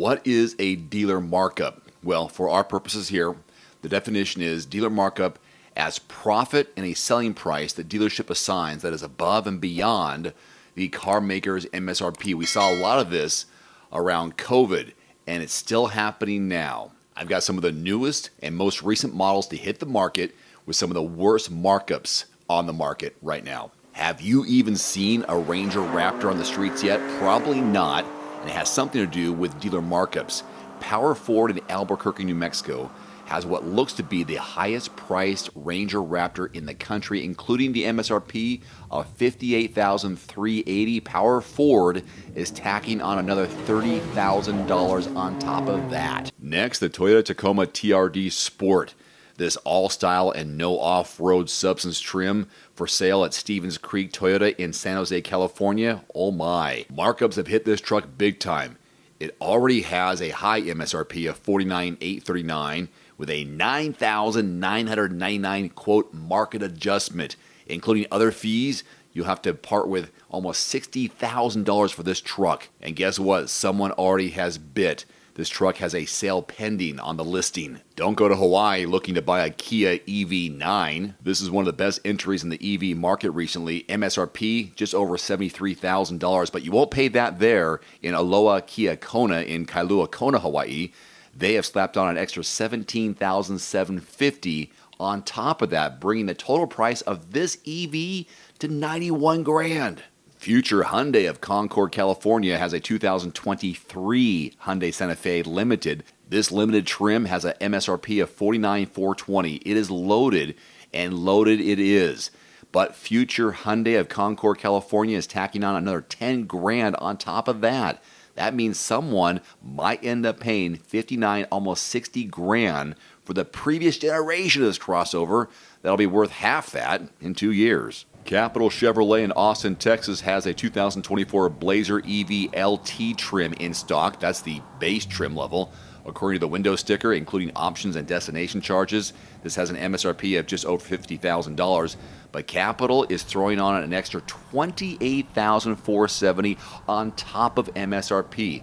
What is a dealer markup? Well, for our purposes here, the definition is dealer markup as profit in a selling price that dealership assigns that is above and beyond the car maker's MSRP. We saw a lot of this around COVID, and it's still happening now. I've got some of the newest and most recent models to hit the market with some of the worst markups on the market right now. Have you even seen a Ranger Raptor on the streets yet? Probably not, and it has something to do with dealer markups. Power Ford in Albuquerque, New Mexico has what looks to be the highest priced Ranger Raptor in the country, including the MSRP of $58,380. Power Ford is tacking on another $30,000 on top of that. Next, the Toyota Tacoma TRD Sport. This all-style and no off-road substance trim for sale at Stevens Creek Toyota in San Jose, California. Oh my. Markups have hit this truck big time. It already has a high MSRP of $49,839 with a $9,999 quote market adjustment. Including other fees, you'll have to part with almost $60,000 for this truck. And guess what? Someone already has bid. This truck has a sale pending on the listing. Don't go to Hawaii looking to buy a Kia EV9. This is one of the best entries in the EV market recently. MSRP just over $73,000, but you won't pay that there in Aloha Kiacona in Kailua Kona, Hawaii. They have slapped on an extra $17,750 on top of that, bringing the total price of this EV to $91,000. Future Hyundai of Concord, California has a 2023 Hyundai Santa Fe Limited. This limited trim has an MSRP of $49,420. It is loaded, and loaded it is. But future Hyundai of Concord, California is tacking on another $10,000 on top of that. That means someone might end up paying $59,000, almost $60,000 for the previous generation of this crossover. That'll be worth half that in 2 years. Capital Chevrolet in Austin, Texas has a 2024 Blazer EV LT trim in stock. That's the base trim level. According to the window sticker, including options and destination charges, this has an MSRP of just over $50,000. But Capital is throwing on an extra $28,470 on top of MSRP.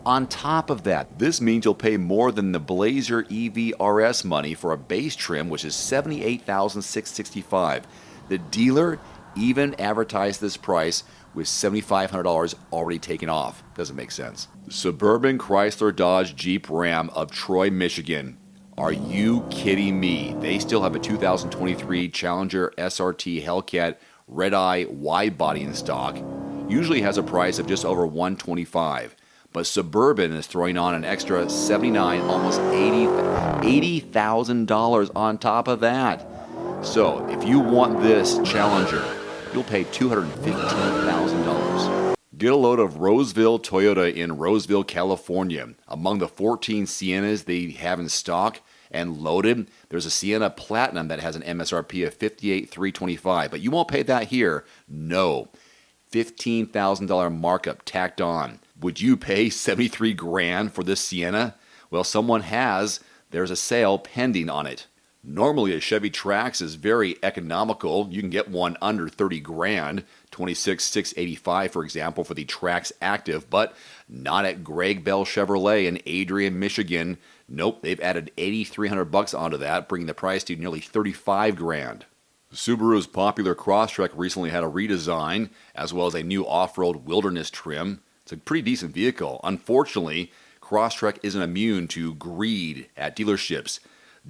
On top of that, this means you'll pay more than the Blazer EV RS money for a base trim, which is $78,665. The dealer even advertised this price with $7,500 already taken off. Doesn't make sense. Suburban Chrysler Dodge Jeep Ram of Troy, Michigan. Are you kidding me? They still have a 2023 Challenger SRT Hellcat Red Eye wide body in stock. Usually has a price of just over $125. But Suburban is throwing on an extra $79,000, almost $80,000 on top of that. So, if you want this Challenger, you'll pay $215,000. Get a load of Roseville Toyota in Roseville, California. Among the 14 Siennas they have in stock and loaded, there's a Sienna Platinum that has an MSRP of $58,325, but you won't pay that here. No. $15,000 markup tacked on. Would you pay $73,000 for this Sienna? Well, someone has. There's a sale pending on it. Normally, a Chevy Trax is very economical. You can get one under $30,000, $26,685, for example, for the Trax Active, but not at Greg Bell Chevrolet in Adrian, Michigan. Nope, they've added $8,300 onto that, bringing the price to nearly $35,000. Subaru's popular Crosstrek recently had a redesign, as well as a new off-road wilderness trim. It's a pretty decent vehicle. Unfortunately, Crosstrek isn't immune to greed at dealerships.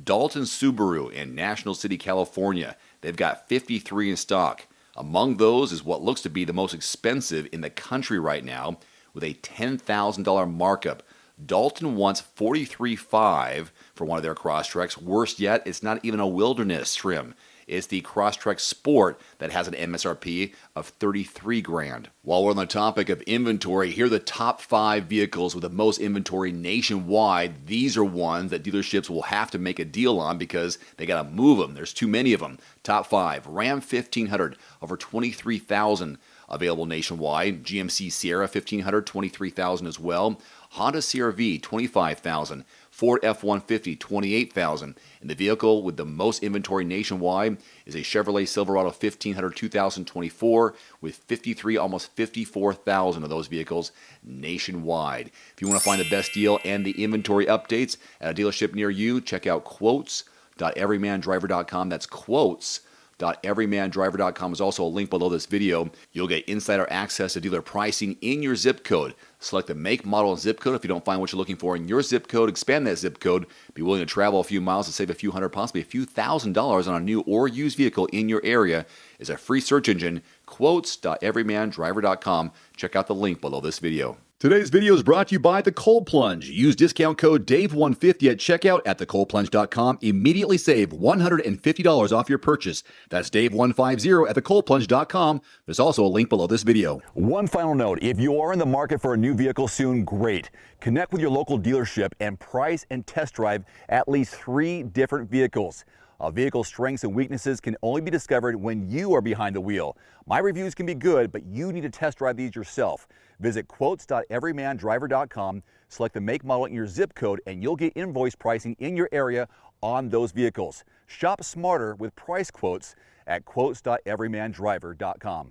Dalton Subaru in National City, California. They've got 53 in stock. Among those is what looks to be the most expensive in the country right now, with a $10,000 markup. Dalton wants $43,500 for one of their Crosstreks. Worst yet, it's not even a wilderness trim. It's the Crosstrek Sport that has an MSRP of $33,000. While we're on the topic of inventory, here are the top 5 vehicles with the most inventory nationwide. These are ones that dealerships will have to make a deal on because they got to move them. There's too many of them. Top 5, Ram 1500, over $23,000 available nationwide. GMC Sierra 1500, $23,000 as well. Honda CR-V, $25,000. Ford F-150, $28,000. And the vehicle with the most inventory nationwide is a Chevrolet Silverado 1500 2024 with 53, almost 54,000 of those vehicles nationwide. If you want to find the best deal and the inventory updates at a dealership near you, check out quotes.everymandriver.com. That's quotes.everymandriver.com is also a link below this video. You'll get insider access to dealer pricing in your zip code. Select the make, model, and zip code. If you don't find what you're looking for in your zip code, expand that zip code. Be willing to travel a few miles and save a few hundred, possibly a few $1,000s on a new or used vehicle in your area. Is a free search engine, quotes.everymandriver.com. Check out the link below this video. Today's video is brought to you by The Cold Plunge. Use discount code DAVE150 at checkout at thecoldplunge.com. Immediately save $150 off your purchase. That's DAVE150 at thecoldplunge.com. There's also a link below this video. One final note, if you are in the market for a new vehicle soon, great. Connect with your local dealership and price and test drive at least 3 different vehicles. A vehicle's strengths and weaknesses can only be discovered when you are behind the wheel. My reviews can be good, but you need to test drive these yourself. Visit quotes.everymandriver.com, select the make, model, and your zip code, and you'll get invoice pricing in your area on those vehicles. Shop smarter with price quotes at quotes.everymandriver.com.